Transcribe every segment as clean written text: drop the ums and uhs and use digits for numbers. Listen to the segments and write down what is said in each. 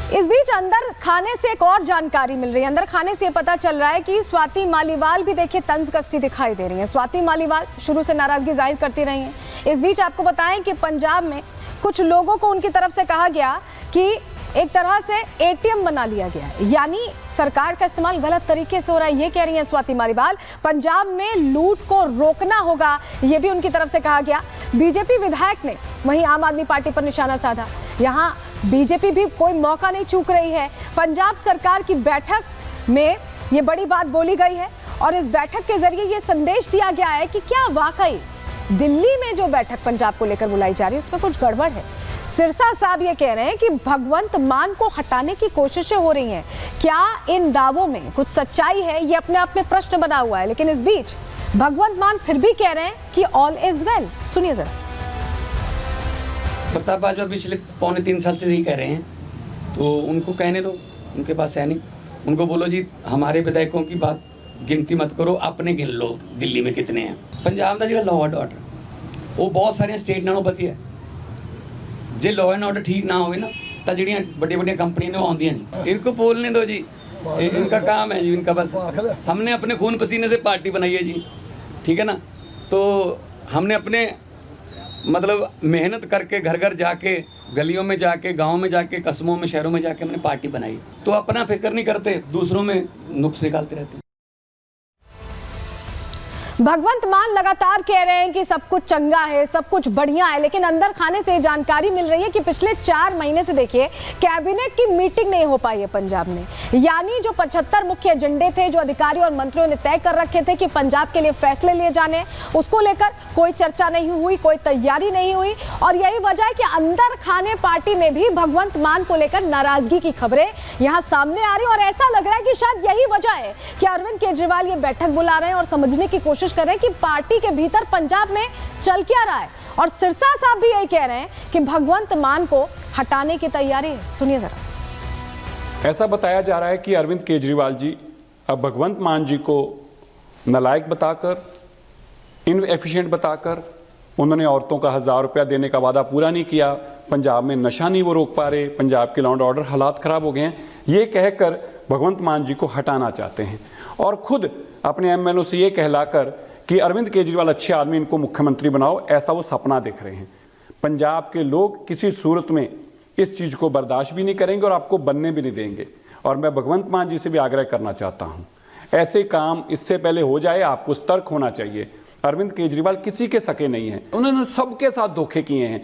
इस बीच अंदर खाने से एक और जानकारी मिल रही है। अंदर खाने से पता चल रहा है कि स्वाति मालीवाल भी देखिए तंज कसती दिखाई दे रही है। स्वाति मालीवाल शुरू से नाराजगी जाहिर करती रही हैं। इस बीच आपको बताएं कि पंजाब में कुछ लोगों को उनकी तरफ से कहा गया कि एक तरह से एटीएम बना लिया गया है, यानी सरकार का इस्तेमाल गलत तरीके से हो रहा है। ये कह रही है स्वाति मालीवाल। पंजाब में लूट को रोकना होगा, ये भी उनकी तरफ से कहा गया। बीजेपी विधायक ने वहीं आम आदमी पार्टी पर निशाना साधा। यहाँ बीजेपी भी कोई मौका नहीं चूक रही है। पंजाब सरकार की बैठक में ये बड़ी बात बोली गई है और इस बैठक के जरिए ये संदेश दिया गया है कि क्या वाकई दिल्ली में जो बैठक पंजाब को लेकर बुलाई जा रही है उसमें कुछ गड़बड़ है। सिरसा साहब ये कह रहे हैं कि भगवंत मान को हटाने की कोशिशें हो रही हैं। क्या इन दावों में कुछ सच्चाई है, ये अपने आप में प्रश्न बना हुआ है। लेकिन इस बीच भगवंत मान फिर भी कह रहे हैं कि ऑल इज वेल। सुनिए जरा। प्रताप बाजवा पिछले 2.25 साल से यही कह रहे हैं, तो उनको कहने दो, उनके पास है नहीं। उनको बोलो जी हमारे विधायकों की बात गिनती मत करो, अपने गिन लो दिल्ली में कितने हैं। पंजाब का जो लॉ एंड ऑर्डर वो बहुत सारे स्टेट नालों ਵਧੀਆ जे लॉ एंड ऑर्डर ठीक ना हो ना तो जड़ियाँ बड़ी बड़ी कंपनियां ने आउंदियां नहीं। इनको बोलने दो जी, इनका काम है जी, इनका बस। हमने अपने खून पसीने से पार्टी बनाई है जी, ठीक है ना। तो हमने अपने मतलब मेहनत करके घर घर जाके, गलियों में जाके, गाँव में जाके, कस्बों में, शहरों में जाके हमने पार्टी बनाई। तो अपना फिक्र नहीं करते, दूसरों में नुक्स निकालते रहते हैं। भगवंत मान लगातार कह रहे हैं कि सब कुछ चंगा है, सब कुछ बढ़िया है, लेकिन अंदर खाने से जानकारी मिल रही है कि पिछले 4 महीने से देखिए कैबिनेट की मीटिंग नहीं हो पाई है पंजाब में। यानी जो 75 मुख्य एजेंडे थे जो अधिकारियों और मंत्रियों ने तय कर रखे थे कि पंजाब के लिए फैसले लिए जाने, उसको लेकर कोई चर्चा नहीं हुई, कोई तैयारी नहीं हुई। और यही वजह है कि अंदर खाने पार्टी में भी भगवंत मान को लेकर नाराजगी की खबरें यहाँ सामने आ रही है। और ऐसा लग रहा है कि शायद यही वजह है कि अरविंद केजरीवाल ये बैठक बुला रहे हैं और समझने की कोशिश कर रहे हैं कि पार्टी के भीतर पंजाब में चल क्या रहा है। और सिरसा साहब भी यही कह रहे हैं कि भगवंत मान को हटाने की तैयारी है। सुनिए जरा। ऐसा बताया जा रहा है कि अरविंद केजरीवाल जी अब भगवंत मान जी को नालायक बताकर, इनएफिशिएंट बताकर, उन्होंने औरतों का 1000 रुपया देने का वादा पूरा नहीं किया, पंजाब में नशा नहीं वो रोक पा रहे, पंजाब के लॉ एंड ऑर्डर हालात खराब हो गए हैं, ये कहकर भगवंत मान जी को हटाना चाहते हैं। और खुद अपने एमएलओ से ये कहलाकर कि अरविंद केजरीवाल अच्छे आदमी, इनको मुख्यमंत्री बनाओ, ऐसा वो सपना देख रहे हैं। पंजाब के लोग किसी सूरत में इस चीज़ को बर्दाश्त भी नहीं करेंगे और आपको बनने भी नहीं देंगे। और मैं भगवंत मान जी से भी आग्रह करना चाहता हूँ, ऐसे काम इससे पहले हो जाए, आपको सतर्क होना चाहिए। अरविंद केजरीवाल किसी के सके नहीं हैं, उन्होंने सबके साथ धोखे किए हैं।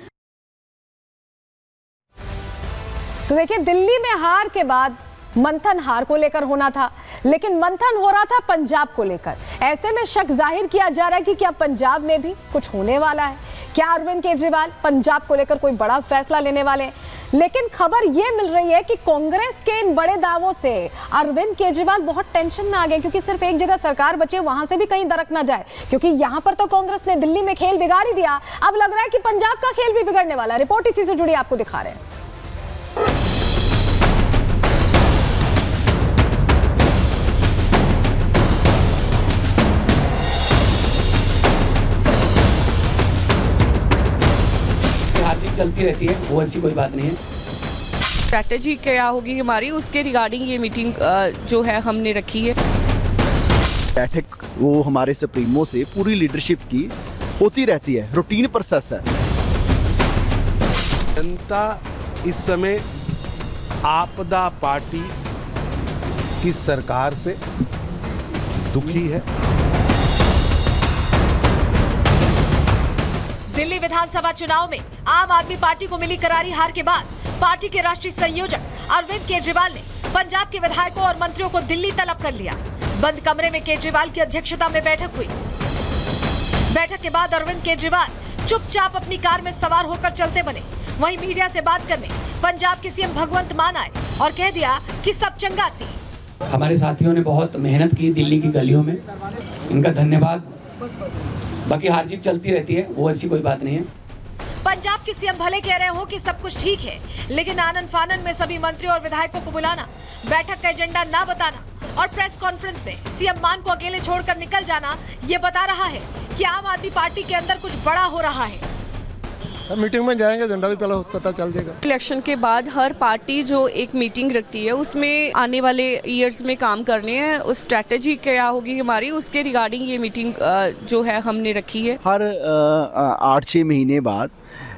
तो देखिए दिल्ली में हार के बाद मंथन हार को लेकर होना था, लेकिन मंथन हो रहा था पंजाब को लेकर। ऐसे में शक जाहिर किया जा रहा है कि क्या पंजाब में भी कुछ होने वाला है, क्या अरविंद केजरीवाल पंजाब को लेकर कोई बड़ा फैसला लेने वाले हैं। लेकिन खबर यह मिल रही है कि कांग्रेस के इन बड़े दावों से अरविंद केजरीवाल बहुत टेंशन में आ गए, क्योंकि सिर्फ एक जगह सरकार बचे, वहां से भी कहीं दरक ना जाए। क्योंकि यहां पर तो कांग्रेस ने दिल्ली में खेल बिगाड़ ही दिया, अब लग रहा है कि पंजाब का खेल भी बिगड़ने वाला है। रिपोर्ट इसी से जुड़ी आपको दिखा रहे हैं। चलती रहती है, वो ऐसी कोई बात नहीं है। स्ट्रैटेजी क्या होगी हमारी, उसके रिगार्डिंग ये मीटिंग जो है हमने रखी है। बैठक वो हमारे सुप्रीमो से पूरी लीडरशिप की होती रहती है, रूटीन प्रोसेस है। जनता इस समय आपदा पार्टी की सरकार से दुखी है। दिल्ली विधानसभा चुनाव में आम आदमी पार्टी को मिली करारी हार के बाद पार्टी के राष्ट्रीय संयोजक अरविंद केजरीवाल ने पंजाब के विधायकों और मंत्रियों को दिल्ली तलब कर लिया। बंद कमरे में केजरीवाल की अध्यक्षता में बैठक हुई। बैठक के बाद अरविंद केजरीवाल चुपचाप अपनी कार में सवार होकर चलते बने। वहीं मीडिया से बात करने पंजाब के सीएम भगवंत मान आए और कह दिया कि सब चंगा सी। हमारे साथियों ने बहुत मेहनत की दिल्ली की गलियों में, इनका धन्यवाद। बाकी हार जीत चलती रहती है, वो ऐसी कोई बात नहीं है। पंजाब के सीएम भले कह रहे हो कि सब कुछ ठीक है, लेकिन आनन फानन में सभी मंत्रियों और विधायकों को बुलाना, बैठक का एजेंडा ना बताना और प्रेस कॉन्फ्रेंस में सीएम मान को अकेले छोड़कर निकल जाना, ये बता रहा है कि आम आदमी पार्टी के अंदर कुछ बड़ा हो रहा है। मीटिंग में जाएंगे, झंडा भी पहले पता चल जाएगा। इलेक्शन के बाद हर पार्टी जो एक मीटिंग रखती है उसमें आने वाले ईयर्स में काम करने हैं, उस स्ट्रैटेजी क्या होगी हमारी, उसके रिगार्डिंग ये मीटिंग जो है हमने रखी है। हर 8-6 महीने बाद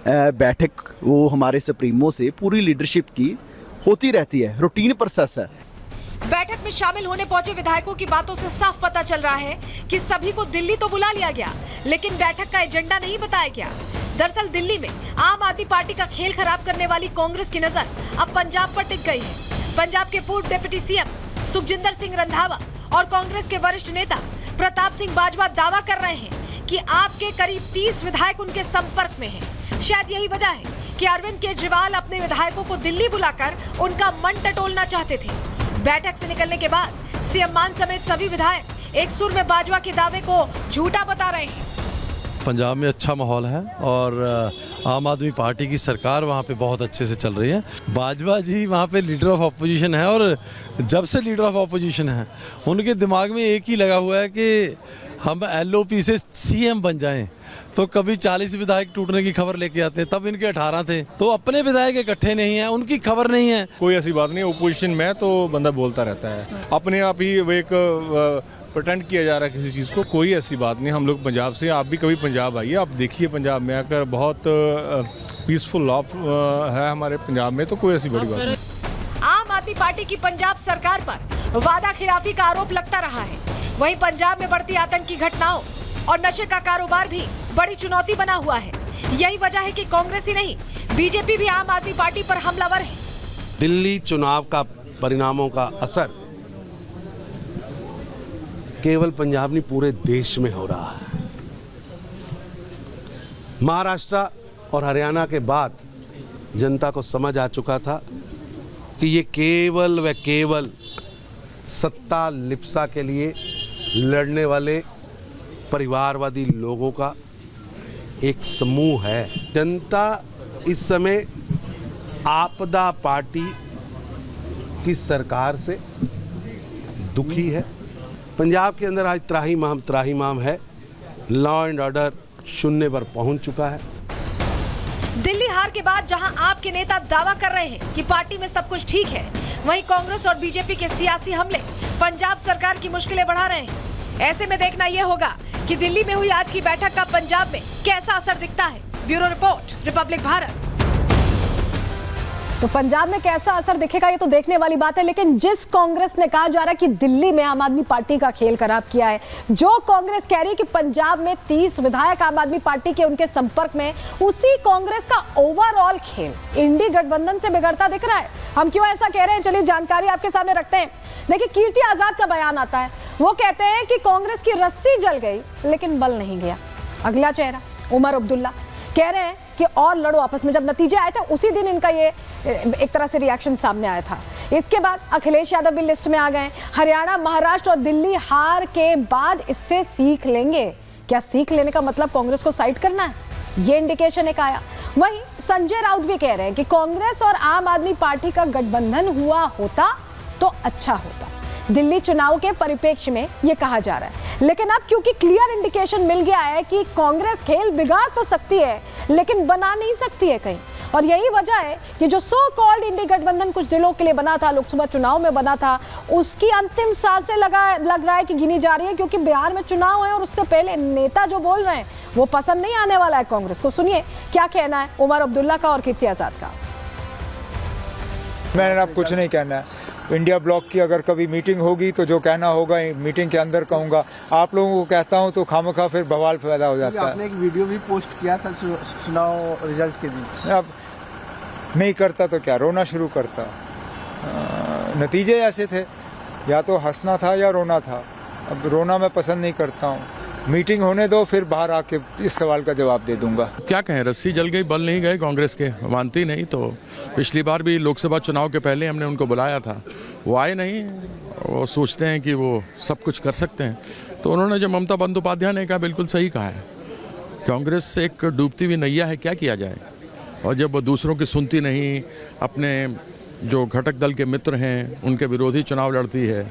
बैठक वो हमारे सुप्रीमो से पूरी लीडरशिप की होती रहती है, रूटीन प्रोसेस है। बैठक में शामिल होने पहुंचे विधायकों की बातों से साफ पता चल रहा है कि सभी को दिल्ली तो बुला लिया गया, लेकिन बैठक का एजेंडा नहीं बताया गया। दरअसल दिल्ली में आम आदमी पार्टी का खेल खराब करने वाली कांग्रेस की नजर अब पंजाब पर टिक गई है। पंजाब के पूर्व डिप्टी सीएम सुखजिंदर सिंह रंधावा और कांग्रेस के वरिष्ठ नेता प्रताप सिंह बाजवा दावा कर रहे हैं कि आपके करीब 30 विधायक उनके संपर्क में हैं। शायद यही वजह है कि अरविंद केजरीवाल अपने विधायकों को दिल्ली बुलाकर उनका मन टटोलना चाहते थे। बैठक से निकलने के बाद सीएम मान समेत सभी विधायक एक सुर में बाजवा के दावे को झूठा बता रहे हैं। पंजाब में अच्छा माहौल है और आम आदमी पार्टी की सरकार वहाँ पे बहुत अच्छे से चल रही है। बाजवा जी वहाँ पे लीडर ऑफ अपोजिशन है और जब से लीडर ऑफ अपोजिशन है उनके दिमाग में एक ही लगा हुआ है कि हम एलओपी से सीएम बन जाएं। तो कभी 40 विधायक टूटने की खबर लेके आते हैं, तब इनके 18 थे। तो अपने विधायक इकट्ठे नहीं हैं, उनकी खबर नहीं है। कोई ऐसी बात नहीं, ओपोजिशन में तो बंदा बोलता रहता है, अपने आप ही वो एक प्रिटेंड किया जा रहा है किसी चीज़ को। कोई ऐसी बात नहीं, हम लोग पंजाब से, आप भी कभी पंजाब आइए, आप देखिए पंजाब में आकर बहुत पीसफुल है हमारे पंजाब में, तो कोई ऐसी बड़ी बात नहीं। आम आदमी पार्टी की पंजाब सरकार पर वादा खिलाफी का आरोप लगता रहा है। वहीं पंजाब में बढ़ती आतंकी घटनाओं और नशे का कारोबार भी बड़ी चुनौती बना हुआ है। यही वजह है कि कांग्रेस ही नहीं, बीजेपी भी आम आदमी पार्टी पर हमलावर है। दिल्ली चुनाव का परिणामों का असर केवल पंजाब नहीं पूरे देश में हो रहा है। महाराष्ट्र और हरियाणा के बाद जनता को समझ आ चुका था कि ये केवल व केवल सत्ता लिप्सा के लिए लड़ने वाले परिवारवादी लोगों का एक समूह है। जनता इस समय आपदा पार्टी की सरकार से दुखी है। पंजाब के अंदर आज त्राहिमाम है, लॉ एंड ऑर्डर शून्य पर पहुंच चुका है। दिल्ली हार के बाद जहां आपके नेता दावा कर रहे हैं कि पार्टी में सब कुछ ठीक है, वहीं कांग्रेस और बीजेपी के सियासी हमले पंजाब सरकार की मुश्किलें बढ़ा रहे हैं। ऐसे में देखना यह होगा कि दिल्ली में हुई आज की बैठक का पंजाब में कैसा असर दिखता है। Bureau report, Republic Bharat. तो पंजाब में कैसा असर दिखेगा ये तो देखने वाली बात है, लेकिन जिस कांग्रेस ने कहा जा रहा है कि दिल्ली में आम आदमी पार्टी का खेल खराब किया है, जो कांग्रेस कह रही है कि पंजाब में 30 विधायक आम आदमी पार्टी के उनके संपर्क में, उसी कांग्रेस का ओवरऑल खेल इंडी गठबंधन से बिगड़ता दिख रहा है। हम क्यों ऐसा कह रहे हैं, चलिए जानकारी आपके सामने रखते हैं। देखिए, कीर्ति आजाद का बयान आता है, वो कहते हैं कि कांग्रेस की रस्सी जल गई लेकिन बल नहीं गया। अगला चेहरा उमर अब्दुल्ला कह रहे हैं कि और लड़ो आपस में। जब नतीजे आए थे उसी दिन इनका ये एक तरह से रिएक्शन सामने आया था। इसके बाद अखिलेश यादव भी लिस्ट में आ गए। हरियाणा, महाराष्ट्र और दिल्ली हार के बाद इससे सीख लेंगे। क्या सीख लेने का मतलब कांग्रेस को साइड करना है? ये इंडिकेशन एक आया। वहीं संजय राउत भी कह रहे हैं कि कांग्रेस और आम आदमी पार्टी का गठबंधन हुआ होता तो अच्छा होता। दिल्ली चुनाव के परिप्रेक्ष्य में यह कहा जा रहा है, लेकिन अब क्योंकि क्लियर इंडिकेशन मिल गया है कि कांग्रेस खेल बिगाड़ तो सकती है लेकिन बना नहीं सकती है कहीं, और यही वजह है कि जो सो कॉल्ड इंडी गठबंधन कुछ दिनों के लिए बना था, लोकसभा चुनाव में बना था, उसकी अंतिम सांसें लग रहा है कि गिनी जा रही है, क्योंकि बिहार में चुनाव है और उससे पहले नेता जो बोल रहे हैं वो पसंद नहीं आने वाला है कांग्रेस को। सुनिए क्या कहना है उमर अब्दुल्ला का और कीर्ति आजाद का। मैंने अब कुछ नहीं कहना है। इंडिया ब्लॉक की अगर कभी मीटिंग होगी तो जो कहना होगा मीटिंग के अंदर कहूँगा। आप लोगों को कहता हूँ तो खामखा फिर बवाल पैदा हो जाता है। आपने एक वीडियो भी पोस्ट किया था चुनाव रिजल्ट के दिन। अब नहीं करता तो क्या, रोना शुरू करता। नतीजे ऐसे थे, या तो हंसना था या रोना था। अब रोना मैं पसंद नहीं करता हूँ। मीटिंग होने दो, फिर बाहर आके इस सवाल का जवाब दे दूंगा। क्या कहें, रस्सी जल गई, बल नहीं गए कांग्रेस के, मानती नहीं। तो पिछली बार भी लोकसभा चुनाव के पहले हमने उनको बुलाया था, वो आए नहीं। वो सोचते हैं कि वो सब कुछ कर सकते हैं। तो उन्होंने जो ममता बंदोपाध्याय ने कहा बिल्कुल सही कहा है, कांग्रेस एक डूबती हुई नैया है, क्या किया जाए। और जब वो दूसरों की सुनती नहीं, अपने जो घटक दल के मित्र हैं उनके विरोधी चुनाव लड़ती है,